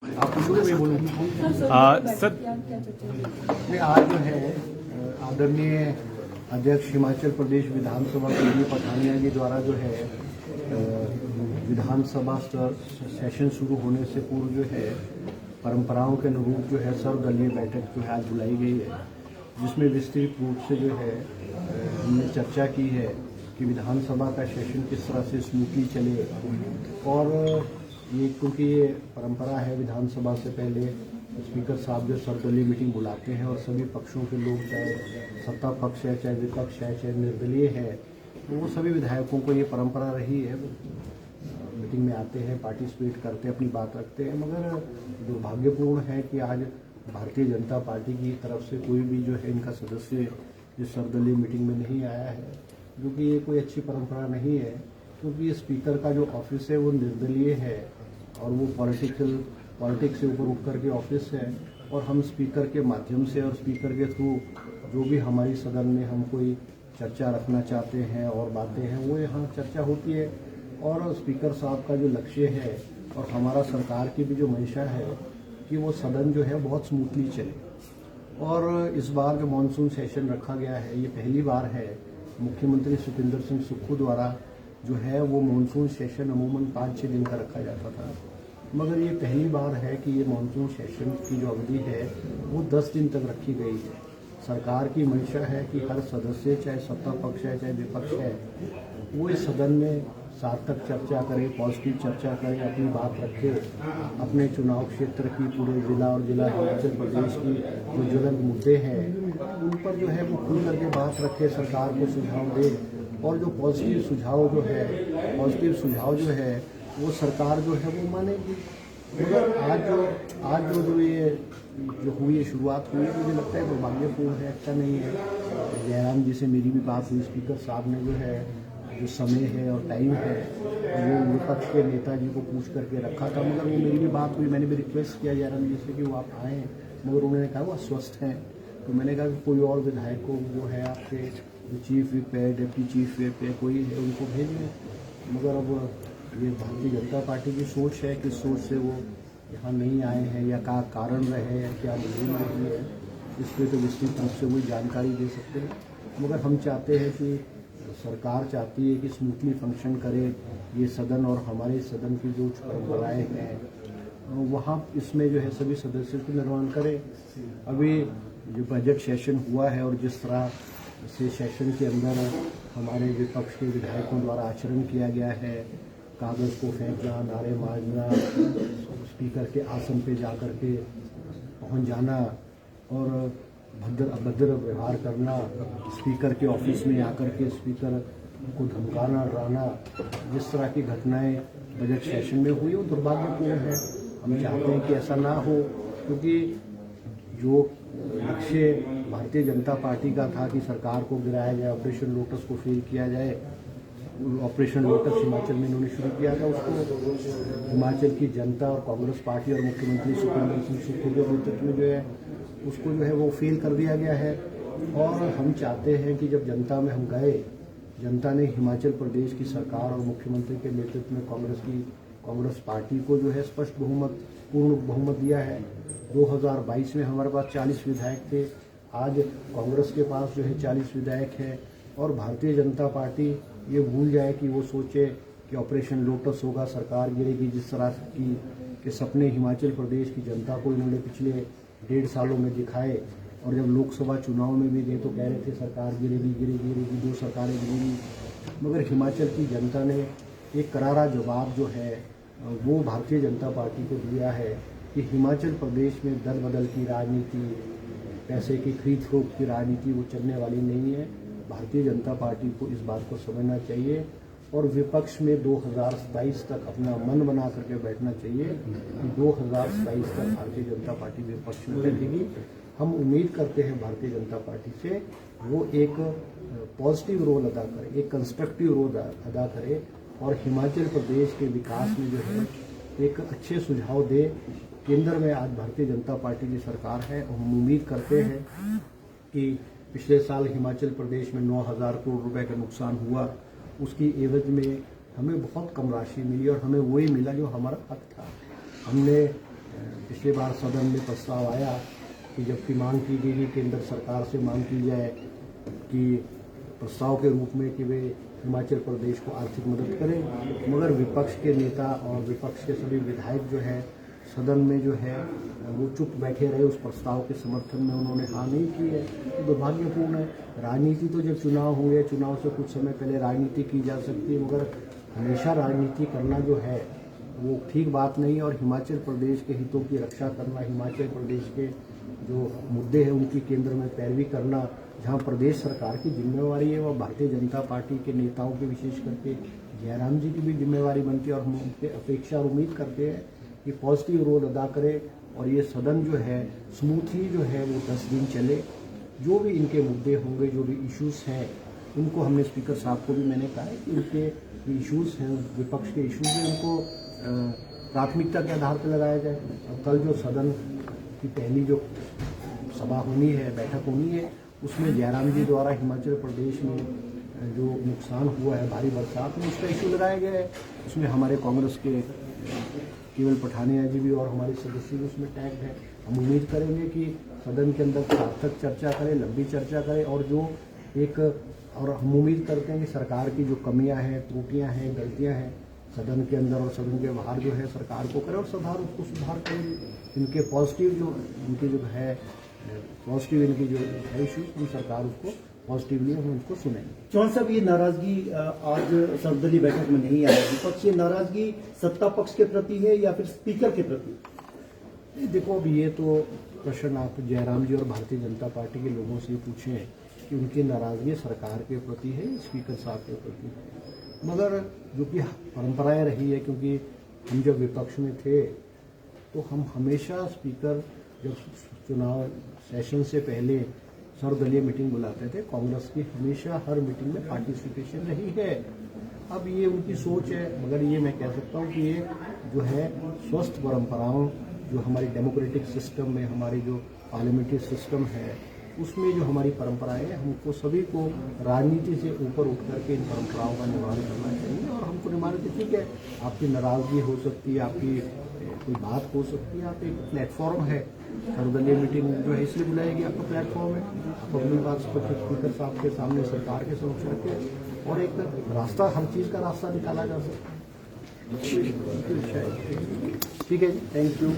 आप शुरू में बोलूँ सर मैं आज जो है आदरणीय अध्यक्ष हिमाचल प्रदेश विधानसभा के लिए पठानिया जी द्वारा जो है विधानसभा सेशन शुरू होने से पूर्व जो है परंपराओं के अनुरूप जो है सर्वदलीय बैठक जो है आज बुलाई गई है, जिसमें विस्तृत रूप से जो है हमने चर्चा की है कि विधानसभा का सेशन किस तरह से स्मूथली चले। और ये क्योंकि ये परंपरा है, विधानसभा से पहले स्पीकर साहब जो सर्वदलीय मीटिंग बुलाते हैं और सभी पक्षों के लोग, चाहे सत्ता पक्ष है, चाहे विपक्ष है, चाहे निर्दलीय है, तो वो सभी विधायकों को ये परंपरा रही है, मीटिंग में आते हैं, पार्टिसिपेट करते हैं, अपनी बात रखते हैं। मगर दुर्भाग्यपूर्ण है कि आज भारतीय जनता पार्टी की तरफ से कोई भी जो है इनका सदस्य इस सर्वदलीय मीटिंग में नहीं आया है, जो कि ये कोई अच्छी परंपरा नहीं है, क्योंकि स्पीकर का जो ऑफिस है वो निर्दलीय है और वो पॉलिटिक्स से ऊपर उठ कर के ऑफिस है। और हम स्पीकर के माध्यम से और स्पीकर के थ्रू जो भी हमारी सदन में हम कोई चर्चा रखना चाहते हैं और बातें हैं वो यहाँ चर्चा होती है। और स्पीकर साहब का जो लक्ष्य है और हमारा सरकार की भी जो मंशा है कि वो सदन जो है बहुत स्मूथली चले। और इस बार जो मानसून सेशन रखा गया है, ये पहली बार है। मुख्यमंत्री सुखविंदर सिंह सुक्खू द्वारा जो है वो मानसून सेशन अमूमन 5-6 दिन का रखा जाता था, मगर ये पहली बार है कि ये मानसून सेशन की जो अवधि है वो 10 दिन तक रखी गई है। सरकार की मंशा है कि हर सदस्य, चाहे सत्ता पक्ष है चाहे विपक्ष है, वो इस सदन में सार्थक चर्चा करे, पॉजिटिव चर्चा करे, अपनी बात रखे, अपने चुनाव क्षेत्र की, पूरे जिला और जिला हिमाचल प्रदेश की जो ज्वलंत मुद्दे हैं उन पर जो है वो खुल करके बात रखे, सरकार को सुझाव दे। और जो पॉजिटिव सुझाव जो है वो सरकार जो है वो मानेगी। मगर आज जो ये जो हुई शुरुआत हुई, मुझे लगता है दुर्भाग्यपूर्ण है, अच्छा नहीं है। जयराम जी से मेरी भी बात हुई, स्पीकर साहब ने जो है जो समय है और टाइम है वो विपक्ष के नेताजी को पूछ करके रखा था, मगर वो मेरी भी बात हुई, मैंने भी रिक्वेस्ट किया जयराम जी से कि वो आप आएँ, मगर उन्होंने कहा वो अस्वस्थ हैं। तो मैंने कहा कि कोई और विधायक को जो है आपके चीफ विप है, डिप्टी चीफ विप है, कोई है, उनको भेज दें। मगर अब ये भारतीय जनता पार्टी की सोच है, किस सोच से वो यहाँ नहीं आए हैं या क्या कारण रहे हैं, क्या मजबूरी रही है, इस पर तो विस्तृत रूप से वही जानकारी दे सकते हैं। मगर हम चाहते हैं कि सरकार चाहती है कि स्मूथली फंक्शन करे ये सदन, और हमारे सदन की जो परंपराएँ हैं वहाँ इसमें जो है सभी सदस्यों को निर्वहन करें। अभी जो बजट सेशन हुआ है और जिस तरह से सेशन के अंदर हमारे विपक्ष के विधायकों द्वारा आचरण किया गया है, कागज़ को फेंकना, नारे मारना, स्पीकर के आसन पे जाकर के पहुंच जाना और अभद्र व्यवहार करना, स्पीकर के ऑफिस में आकर के स्पीकर को धमकाना, डराना, जिस तरह की घटनाएं बजट सेशन में हुई वो दुर्भाग्यपूर्ण है। हम चाहते हैं कि ऐसा ना हो, क्योंकि जो लक्ष्य भारतीय जनता पार्टी का था कि सरकार को गिराया जाए, ऑपरेशन लोटस को फेल किया जाए, ऑपरेशन लोटस हिमाचल में इन्होंने शुरू किया था, उसको हिमाचल की जनता और कांग्रेस पार्टी और मुख्यमंत्री सुखविंदर सिंह सुक्खू के नेतृत्व में जो है उसको जो है वो फेल कर दिया गया है। और हम चाहते हैं कि जब जनता में हम गए, जनता ने हिमाचल प्रदेश की सरकार और मुख्यमंत्री के नेतृत्व में कांग्रेस पार्टी को जो है स्पष्ट पूर्ण बहुमत दिया है। 2022 में हमारे पास 40 विधायक थे, आज कांग्रेस के पास जो है 40 विधायक हैं। और भारतीय जनता पार्टी ये भूल जाए कि वो सोचे कि ऑपरेशन लोटस होगा, सरकार गिरेगी, जिस तरह की के सपने हिमाचल प्रदेश की जनता को इन्होंने पिछले 1.5 सालों में दिखाए। और जब लोकसभा चुनाव में भी गए तो कह रहे थे सरकार गिरेगी, 2 सरकारें गिरेगी। मगर हिमाचल की जनता ने एक करारा जवाब जो है वो भारतीय जनता पार्टी को दिया है कि हिमाचल प्रदेश में दल बदल की राजनीति, पैसे की खरीद फरोख्त की राजनीति वो चलने वाली नहीं है। भारतीय जनता पार्टी को इस बात को समझना चाहिए और विपक्ष में 2027 तक अपना मन बना करके बैठना चाहिए कि 2027 तक भारतीय जनता पार्टी विपक्ष में रहेगी। हम उम्मीद करते हैं भारतीय जनता पार्टी से वो एक पॉजिटिव रोल अदा करे, एक कंस्ट्रक्टिव रोल अदा करे और हिमाचल प्रदेश के विकास में जो है एक अच्छे सुझाव दे। केंद्र में आज भारतीय जनता पार्टी की सरकार है और हम उम्मीद करते हैं कि पिछले साल हिमाचल प्रदेश में 9,000 करोड़ रुपए का नुकसान हुआ, उसकी एवज में हमें बहुत कम राशि मिली और हमें वही मिला जो हमारा हक था। हमने पिछले बार सदन में प्रस्ताव आया कि जबकि मांग की गई केंद्र सरकार से मांग की जाए कि प्रस्ताव के रूप में कि वे हिमाचल प्रदेश को आर्थिक मदद करें, मगर विपक्ष के नेता और विपक्ष के सभी विधायक जो है सदन में जो है वो चुप बैठे रहे। उस प्रस्ताव के समर्थन में उन्होंने हाँ नहीं की है। तो दुर्भाग्यपूर्ण है। राजनीति तो जब चुनाव हुए, चुनाव से कुछ समय पहले राजनीति की जा सकती है, मगर हमेशा राजनीति करना जो है वो ठीक बात नहीं। और हिमाचल प्रदेश के हितों की रक्षा करना, हिमाचल प्रदेश के जो मुद्दे हैं उनकी केंद्र में पैरवी करना, जहां प्रदेश सरकार की जिम्मेवारी है, वह भारतीय जनता पार्टी के नेताओं की, विशेष करके जयराम जी की भी जिम्मेवारी बनती है। और हम उनसे अपेक्षा और उम्मीद करते हैं कि पॉजिटिव रोल अदा करें और ये सदन जो है स्मूथली जो है वो 10 दिन चले। जो भी इनके मुद्दे होंगे, जो भी इश्यूज़ हैं, उनको हमने स्पीकर साहब को भी मैंने कहा है कि इनके इश्यूज़ हैं, विपक्ष के इश्यूज़ हैं, उनको प्राथमिकता के आधार पर लगाया जाए। और कल जो सदन की पहली जो सभा होनी है, बैठक होनी है, उसमें जयराम जी द्वारा हिमाचल प्रदेश में जो नुकसान हुआ है भारी बरसात में, उसका इशू लगाया गया है। उसमें हमारे कांग्रेस के केवल पठानिया जी भी और हमारे सदस्य भी उसमें टैग है। हम उम्मीद करेंगे कि सदन के अंदर सार्थक चर्चा करें, लंबी चर्चा करें, और जो एक और हम उम्मीद करते हैं कि सरकार की जो कमियां हैं, त्रुटियां हैं, गलतियां हैं सदन के अंदर और सदन के बाहर जो है सरकार को करें और उसको सुधार करेंगे। इनके पॉजिटिव जो है पॉजिटिव इनकी जो है इशू, हम सरकार उसको पॉजिटिवली हम उनको सुनेंगे। चौहान साहब, ये नाराजगी आज सर्वदलीय बैठक में नहीं आई, विपक्ष ये नाराजगी सत्ता पक्ष के प्रति है या फिर स्पीकर के प्रति? देखो, अब ये तो प्रश्न आप जयराम जी और भारतीय जनता पार्टी के लोगों से पूछें कि उनकी नाराजगी सरकार के प्रति है, स्पीकर साहब के प्रति है। मगर जो कि परंपराएं रही है, क्योंकि हम जब विपक्ष में थे तो हम हमेशा स्पीकर जब चुनाव सेशन से पहले सर्वदलीय मीटिंग बुलाते थे, कांग्रेस की हमेशा हर मीटिंग में पार्टिसिपेशन रही है। अब ये उनकी सोच है, मगर ये मैं कह सकता हूँ कि ये जो है स्वस्थ परंपराओं, जो हमारी डेमोक्रेटिक सिस्टम में, हमारी जो पार्लियामेंट्री सिस्टम है, उसमें जो हमारी परंपराएं हैं, हमको सभी को राजनीति से ऊपर उठ करके इन परंपराओं का निर्वहन करना चाहिए। और हमको निर्माण, ठीक है, आपकी नाराजगी हो सकती है, आपकी कोई बात हो सकती है, आप एक प्लेटफॉर्म है, सर्वदलीय मीटिंग जो है इसलिए बुलाई गई, आपका प्लेटफॉर्म है, आप अपनी बात स्पीकर साहब के सामने, सरकार के समक्ष रखें और एक रास्ता, हर चीज़ का रास्ता निकाला जा सकता है। ठीक है जी, थैंक यू।